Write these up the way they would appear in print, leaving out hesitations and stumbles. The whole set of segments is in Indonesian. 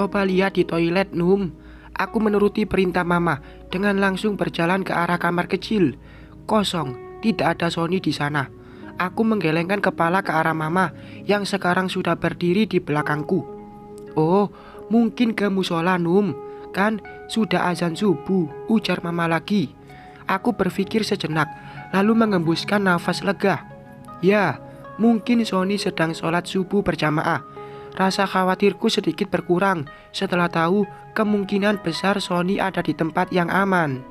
Coba lihat di toilet, Num. Aku menuruti perintah mama dengan langsung berjalan ke arah kamar kecil. Kosong, tidak ada Sony di sana. Aku menggelengkan kepala ke arah mama yang sekarang sudah berdiri di belakangku. Oh, mungkin ke musola, Num. Kan sudah azan subuh, ujar mama lagi. Aku berpikir sejenak, lalu mengembuskan nafas lega. Ya, mungkin Sony sedang sholat subuh berjamaah. Rasa khawatirku sedikit berkurang setelah tahu kemungkinan besar Sony ada di tempat yang aman.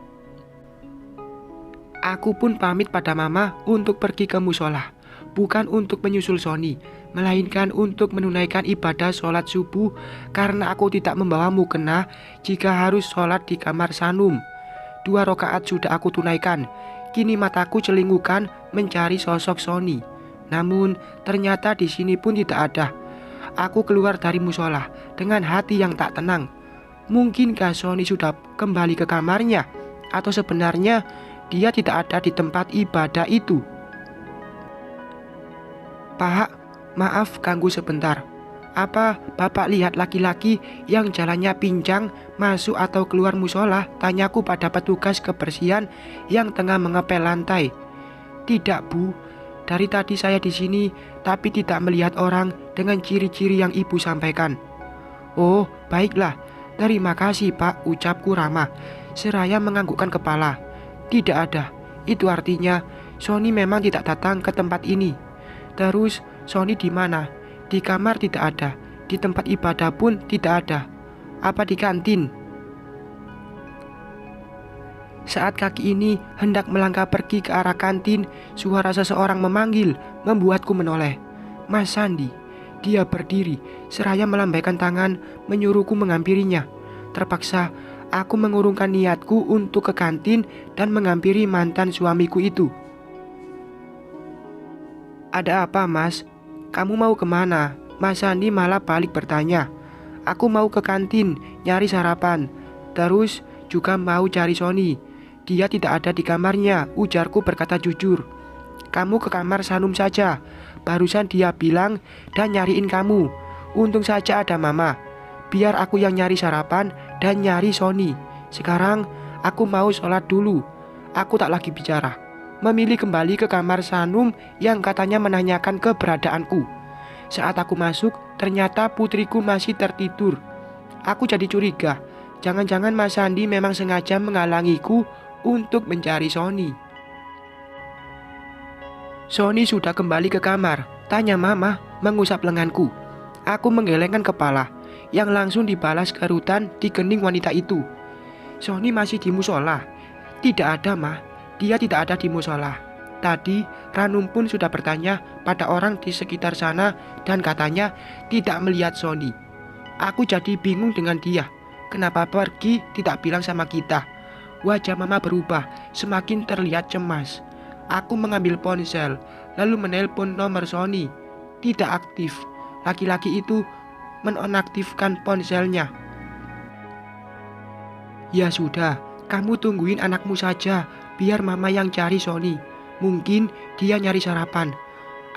Aku pun pamit pada mama untuk pergi ke musola. Bukan untuk menyusul Sony, melainkan untuk menunaikan ibadah sholat subuh karena aku tidak membawa mukena jika harus sholat di kamar Sanum. 2 rakaat sudah aku tunaikan. Kini mataku celingukan mencari sosok Sony. Namun ternyata di sini pun tidak ada. Aku keluar dari musola dengan hati yang tak tenang. Mungkinkah Sony sudah kembali ke kamarnya? Atau sebenarnya dia tidak ada di tempat ibadah itu? Pak, maaf ganggu sebentar. Apa Bapak lihat laki-laki yang jalannya pincang masuk atau keluar musola? Tanyaku pada petugas kebersihan yang tengah mengepel lantai. Tidak, Bu. Dari tadi saya di sini, tapi tidak melihat orang dengan ciri-ciri yang Ibu sampaikan. Oh, baiklah. Terima kasih, Pak, ucapku ramah, seraya menganggukkan kepala. Tidak ada. Itu artinya Sony memang tidak datang ke tempat ini. Terus, Sony di mana? Di kamar tidak ada. Di tempat ibadah pun tidak ada. Apa di kantin? Saat kaki ini hendak melangkah pergi ke arah kantin, suara seseorang memanggil membuatku menoleh. Mas Sandi. Dia berdiri, seraya melambaikan tangan menyuruhku menghampirinya. Terpaksa, aku mengurungkan niatku untuk ke kantin dan menghampiri mantan suamiku itu. Ada apa, Mas? Kamu mau kemana? Mas Sandi malah balik bertanya. Aku mau ke kantin, nyari sarapan. Terus juga mau cari Sony. Dia tidak ada di kamarnya, ujarku berkata jujur. Kamu ke kamar Sanum saja. Barusan dia bilang dan nyariin kamu. Untung saja ada mama. Biar aku yang nyari sarapan dan nyari Sony. Sekarang aku mau sholat dulu. Aku tak lagi bicara. Memilih kembali ke kamar Sanum yang katanya menanyakan keberadaanku. Saat aku masuk, ternyata putriku masih tertidur. Aku jadi curiga. Jangan-jangan Mas Sandi memang sengaja menghalangiku untuk mencari Sony. Sony sudah kembali ke kamar, tanya mama mengusap lenganku. Aku menggelengkan kepala, yang langsung dibalas kerutan di kening wanita itu. Sony masih di musola. Tidak ada, Ma. Dia tidak ada di musola. Tadi Ranum pun sudah bertanya pada orang di sekitar sana dan katanya tidak melihat Sony. Aku jadi bingung dengan dia. Kenapa pergi tidak bilang sama kita? Wajah mama berubah, semakin terlihat cemas. Aku mengambil ponsel, lalu menelpon nomor Sony. Tidak aktif. Laki-laki itu menonaktifkan ponselnya. Ya sudah, kamu tungguin anakmu saja, biar mama yang cari Sony. Mungkin dia nyari sarapan.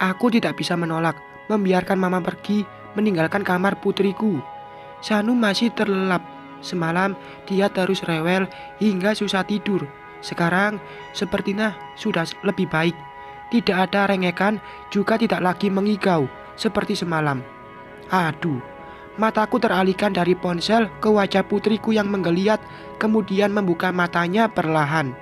Aku tidak bisa menolak, membiarkan mama pergi, meninggalkan kamar putriku. Sanum masih terlelap. Semalam dia terus rewel hingga susah tidur. Sekarang sepertinya sudah lebih baik. Tidak ada rengekan, juga tidak lagi mengigau seperti semalam. Aduh, mataku teralihkan dari ponsel ke wajah putriku yang menggeliat, kemudian membuka matanya perlahan.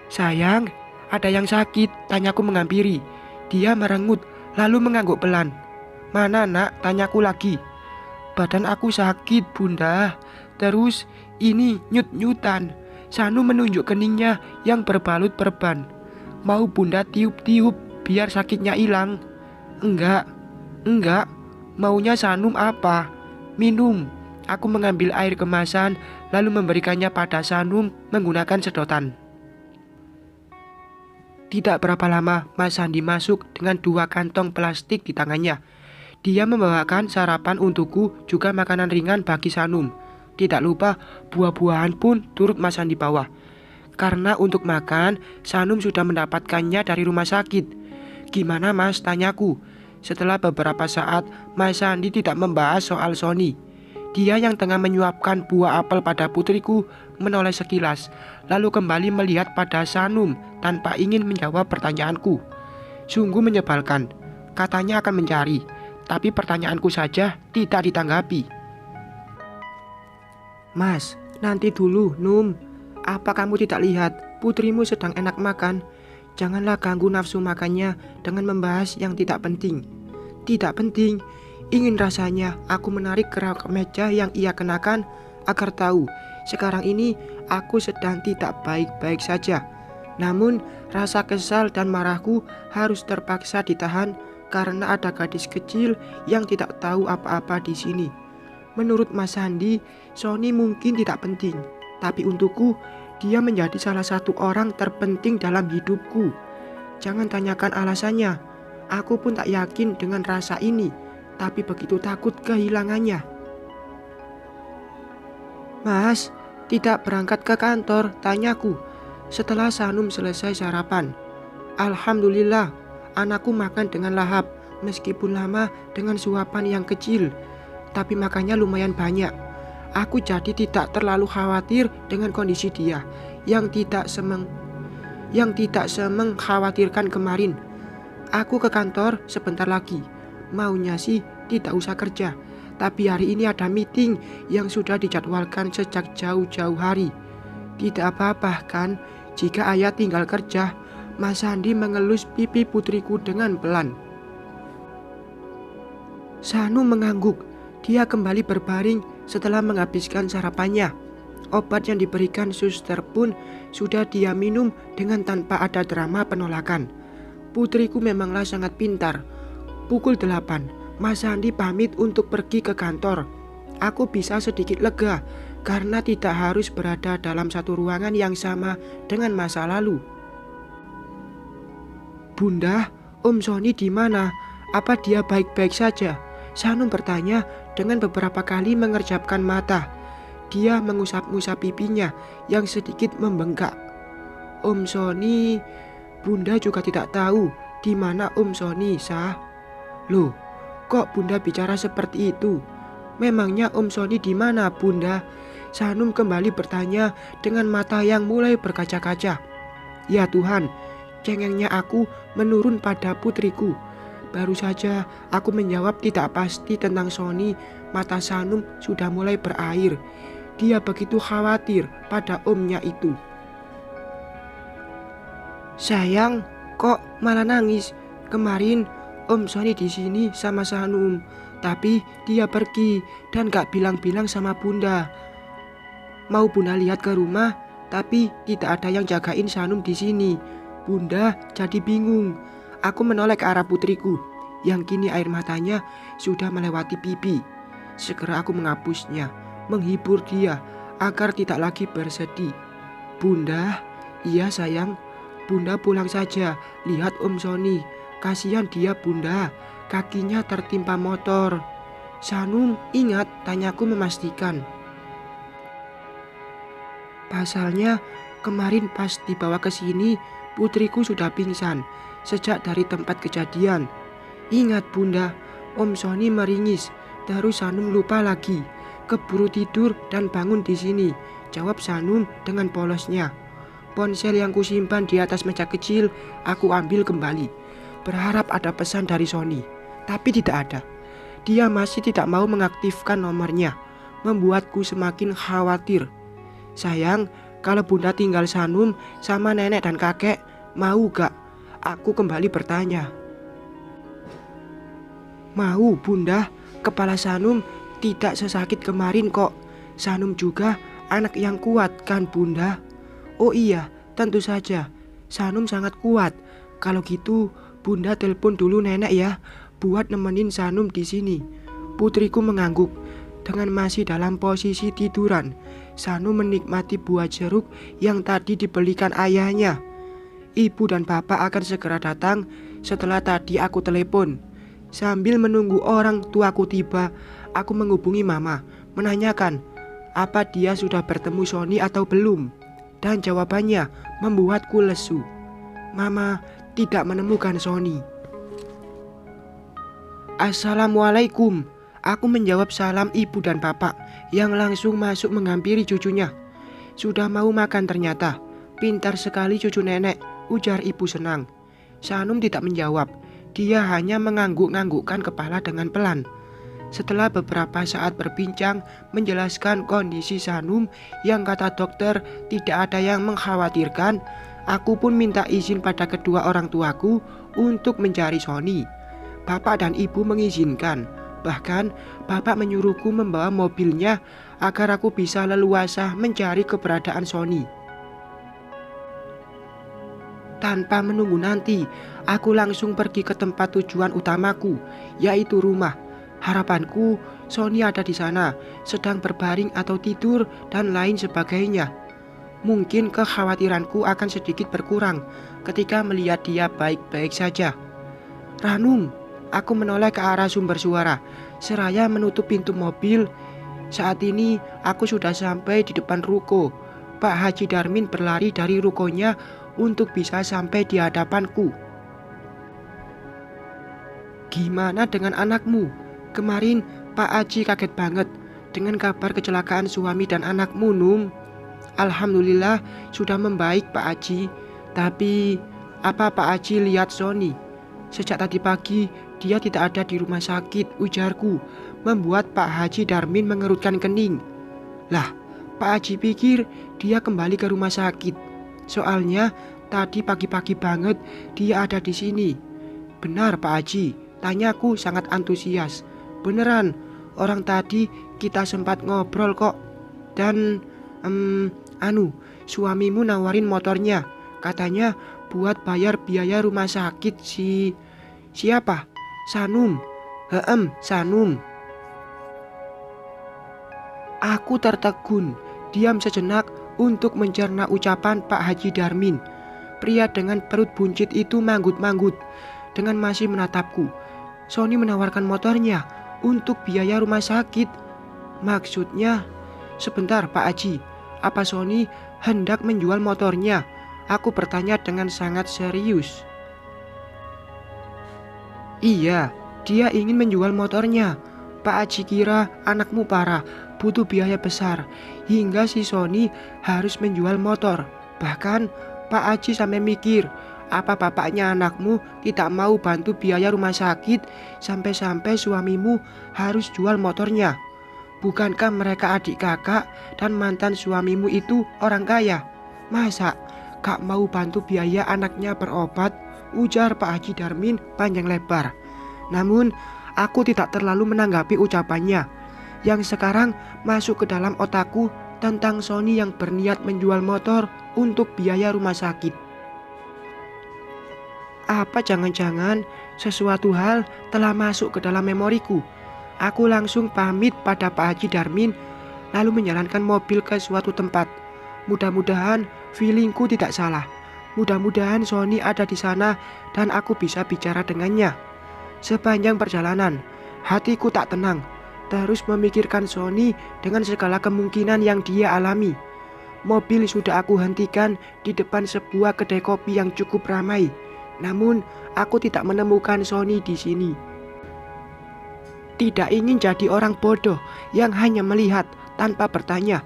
Sayang, ada yang sakit, tanyaku menghampiri. Dia merengut, lalu mengangguk pelan. Mana nak, tanyaku lagi. Badan aku sakit, Bunda. Terus ini nyut-nyutan. Sanu menunjuk keningnya yang berbalut perban. Mau Bunda tiup-tiup biar sakitnya hilang? Enggak. Maunya Sanum apa? Minum. Aku mengambil air kemasan lalu memberikannya pada Sanum menggunakan sedotan. Tidak berapa lama Mas Sandi masuk dengan 2 kantong plastik di tangannya. Dia membawakan sarapan untukku, juga makanan ringan bagi Sanum. Tidak lupa buah-buahan pun turut Mas Sandi bawa. Karena untuk makan, Sanum sudah mendapatkannya dari rumah sakit. Gimana Mas? Tanyaku. Setelah beberapa saat, Mas Sandi tidak membahas soal Sony. Dia yang tengah menyuapkan buah apel pada putriku menoleh sekilas, lalu kembali melihat pada Sanum tanpa ingin menjawab pertanyaanku. Sungguh menyebalkan. Katanya akan mencari, tapi pertanyaanku saja tidak ditanggapi. Mas, nanti dulu, Num. Apa kamu tidak lihat putrimu sedang enak makan? Janganlah ganggu nafsu makannya dengan membahas yang tidak penting. Tidak penting. Ingin rasanya aku menarik kerak kemeja yang ia kenakan agar tahu sekarang ini aku sedang tidak baik-baik saja. Namun rasa kesal dan marahku harus terpaksa ditahan karena ada gadis kecil yang tidak tahu apa-apa di sini. Menurut Mas Sandi, Sony mungkin tidak penting, tapi untukku dia menjadi salah satu orang terpenting dalam hidupku. Jangan tanyakan alasannya. Aku pun tak yakin dengan rasa ini, tapi begitu takut kehilangannya. Mas, tidak berangkat ke kantor, tanyaku setelah Sanum selesai sarapan. Alhamdulillah, anakku makan dengan lahap, meskipun lama dengan suapan yang kecil, tapi makannya lumayan banyak. Aku jadi tidak terlalu khawatir dengan kondisi dia yang tidak semengkhawatirkan kemarin. Aku ke kantor sebentar lagi. Maunya sih tidak usah kerja, tapi hari ini ada meeting yang sudah dijadwalkan sejak jauh-jauh hari. Tidak apa-apa kan jika ayah tinggal kerja. Mas Sandi mengelus pipi putriku dengan pelan. Sanu mengangguk. Dia kembali berbaring setelah menghabiskan sarapannya. Obat yang diberikan suster pun sudah dia minum dengan tanpa ada drama penolakan. Putriku memanglah sangat pintar. Pukul 8, Mas Sandi pamit untuk pergi ke kantor. Aku bisa sedikit lega karena tidak harus berada dalam satu ruangan yang sama dengan masa lalu. Bunda, Om Sony di mana? Apa dia baik-baik saja? Sanum bertanya dengan beberapa kali mengerjapkan mata. Dia mengusap-ngusap pipinya yang sedikit membengkak. Om Sony, Bunda juga tidak tahu di mana Om Sony, Sah. Loh, kok Bunda bicara seperti itu? Memangnya Om Sony di mana, Bunda? Sanum kembali bertanya dengan mata yang mulai berkaca-kaca. Ya Tuhan, cengengnya aku menurun pada putriku. Baru saja aku menjawab tidak pasti tentang Sony, mata Sanum sudah mulai berair. Dia begitu khawatir pada omnya itu. Sayang, kok malah nangis? Kemarin Om Sony di sini sama Sanum, tapi dia pergi dan gak bilang-bilang sama Bunda. Mau Bunda lihat ke rumah, tapi tidak ada yang jagain Sanum di sini. Bunda jadi bingung. Aku menoleh ke arah putriku, yang kini air matanya sudah melewati pipi. Segera aku menghapusnya, menghibur dia agar tidak lagi bersedih. Bunda, iya sayang, Bunda pulang saja. Lihat Om Sony, kasihan dia Bunda, kakinya tertimpa motor. Sanum ingat, tanyaku memastikan. Pasalnya kemarin pas dibawa ke sini, putriku sudah pingsan sejak dari tempat kejadian. Ingat Bunda, Om Sony meringis, terus Sanum lupa lagi, keburu tidur dan bangun di sini, jawab Sanum dengan polosnya. Ponsel yang kusimpan di atas meja kecil aku ambil kembali, berharap ada pesan dari Sony, tapi tidak ada. Dia masih tidak mau mengaktifkan nomornya, membuatku semakin khawatir. Sayang, kalau Bunda tinggal Sanum sama nenek dan kakek, mau gak? Aku kembali bertanya. Mau Bunda, kepala Sanum tidak sesakit kemarin kok. Sanum juga anak yang kuat kan Bunda? Oh iya, tentu saja. Sanum sangat kuat. Kalau gitu Bunda telepon dulu nenek ya, buat nemenin Sanum di sini. Putriku mengangguk. Dengan masih dalam posisi tiduran, Sanum menikmati buah jeruk yang tadi dibelikan ayahnya. Ibu dan bapak akan segera datang setelah tadi aku telepon. Sambil menunggu orang tuaku tiba, aku menghubungi mama, menanyakan apa dia sudah bertemu Sony atau belum. Dan jawabannya membuatku lesu. Mama tidak menemukan Sony. Assalamualaikum. Aku menjawab salam ibu dan bapak yang langsung masuk menghampiri cucunya. Sudah mau makan ternyata. Pintar sekali cucu nenek, ujar ibu senang. Sanum tidak menjawab. Dia hanya mengangguk-anggukkan kepala dengan pelan. Setelah beberapa saat berbincang menjelaskan kondisi Sanum yang kata dokter tidak ada yang mengkhawatirkan, aku pun minta izin pada kedua orang tuaku untuk mencari Sony. Bapak dan ibu mengizinkan. Bahkan bapak menyuruhku membawa mobilnya agar aku bisa leluasa mencari keberadaan Sony. Tanpa menunggu nanti, aku langsung pergi ke tempat tujuan utamaku, yaitu rumah. Harapanku, Sony ada di sana, sedang berbaring atau tidur dan lain sebagainya. Mungkin kekhawatiranku akan sedikit berkurang ketika melihat dia baik-baik saja. Ranum, aku menoleh ke arah sumber suara, seraya menutup pintu mobil. Saat ini aku sudah sampai di depan ruko. Pak Haji Darmin berlari dari rukonya untuk bisa sampai di hadapanku. Gimana dengan anakmu? Kemarin Pak Haji kaget banget dengan kabar kecelakaan suami dan anakmu, Num. Alhamdulillah sudah membaik Pak Haji. Tapi apa Pak Haji lihat Sony? Sejak tadi pagi dia tidak ada di rumah sakit, ujarku, membuat Pak Haji Darmin mengerutkan kening. Lah, Pak Haji pikir dia kembali ke rumah sakit. Soalnya tadi pagi-pagi banget dia ada di sini. Benar Pak Haji, tanyaku sangat antusias. Beneran, orang tadi kita sempat ngobrol kok. Dan suamimu nawarin motornya. Katanya buat bayar biaya rumah sakit siapa? Sanum. Sanum. Aku tertegun, diam sejenak untuk mencerna ucapan Pak Haji Darmin. Pria dengan perut buncit itu manggut-manggut dengan masih menatapku. Sony menawarkan motornya untuk biaya rumah sakit. Maksudnya, sebentar Pak Haji, apa Sony hendak menjual motornya? Aku bertanya dengan sangat serius. Iya, dia ingin menjual motornya. Pak Haji kira anakmu parah, butuh biaya besar, hingga si Sony harus menjual motor. Bahkan Pak Haji sampai mikir, apa bapaknya anakmu tidak mau bantu biaya rumah sakit sampai-sampai suamimu harus jual motornya. Bukankah mereka adik kakak dan mantan suamimu itu orang kaya? Masa gak mau bantu biaya anaknya berobat? Ujar Pak Haji Darmin panjang lebar. Namun aku tidak terlalu menanggapi ucapannya. Yang sekarang masuk ke dalam otakku tentang Sony yang berniat menjual motor untuk biaya rumah sakit. Apa jangan-jangan sesuatu hal telah masuk ke dalam memoriku? Aku langsung pamit pada Pak Haji Darmin, lalu menjalankan mobil ke suatu tempat. Mudah-mudahan feelingku tidak salah. Mudah-mudahan Sony ada di sana dan aku bisa bicara dengannya. Sepanjang perjalanan, hatiku tak tenang, terus memikirkan Sony dengan segala kemungkinan yang dia alami. Mobil sudah aku hentikan di depan sebuah kedai kopi yang cukup ramai. Namun, aku tidak menemukan Sony di sini. Tidak ingin jadi orang bodoh yang hanya melihat tanpa bertanya,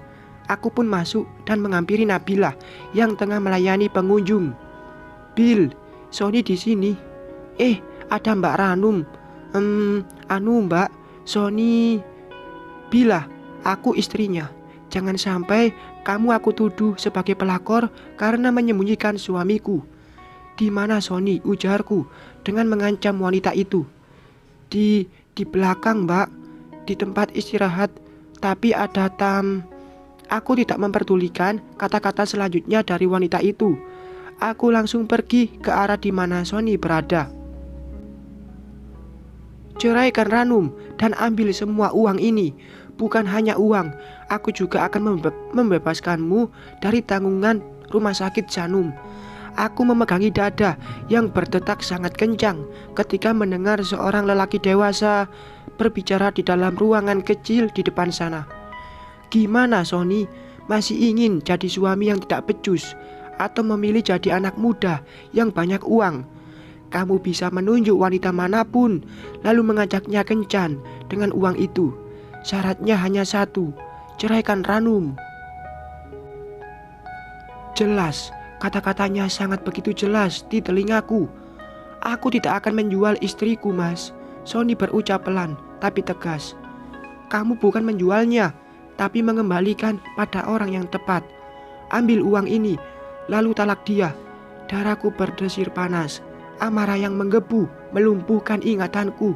aku pun masuk dan menghampiri Nabila yang tengah melayani pengunjung. Bill, Sony di sini. Ada Mbak Ranum. Mbak, Sony. Bila, aku istrinya. Jangan sampai kamu aku tuduh sebagai pelakor karena menyembunyikan suamiku. Di mana Sony? Ujarku dengan mengancam wanita itu. Di belakang, Mbak, di tempat istirahat. Tapi ada Aku tidak memperdulikan kata-kata selanjutnya dari wanita itu. Aku langsung pergi ke arah di mana Sony berada. Ceraikan Ranum dan ambil semua uang ini. Bukan hanya uang, aku juga akan membebaskanmu dari tanggungan rumah sakit Sanum. Aku memegangi dada yang berdetak sangat kencang ketika mendengar seorang lelaki dewasa berbicara di dalam ruangan kecil di depan sana. Gimana Sony? Masih ingin jadi suami yang tidak becus atau memilih jadi anak muda yang banyak uang? kamu bisa menunjuk wanita manapun, lalu mengajaknya kencan dengan uang itu. Syaratnya hanya satu, ceraikan Ranum. Jelas, kata-katanya sangat begitu jelas di telingaku. Aku tidak akan menjual istriku, Mas. Sony berucap pelan tapi tegas. Kamu bukan menjualnya, tapi mengembalikan pada orang yang tepat. Ambil uang ini, lalu talak dia. Darahku berdesir panas. Amarah yang menggebu melumpuhkan ingatanku.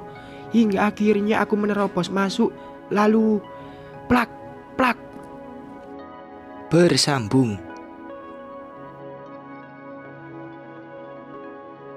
Hingga akhirnya aku menerobos masuk. Lalu plak, plak. Bersambung.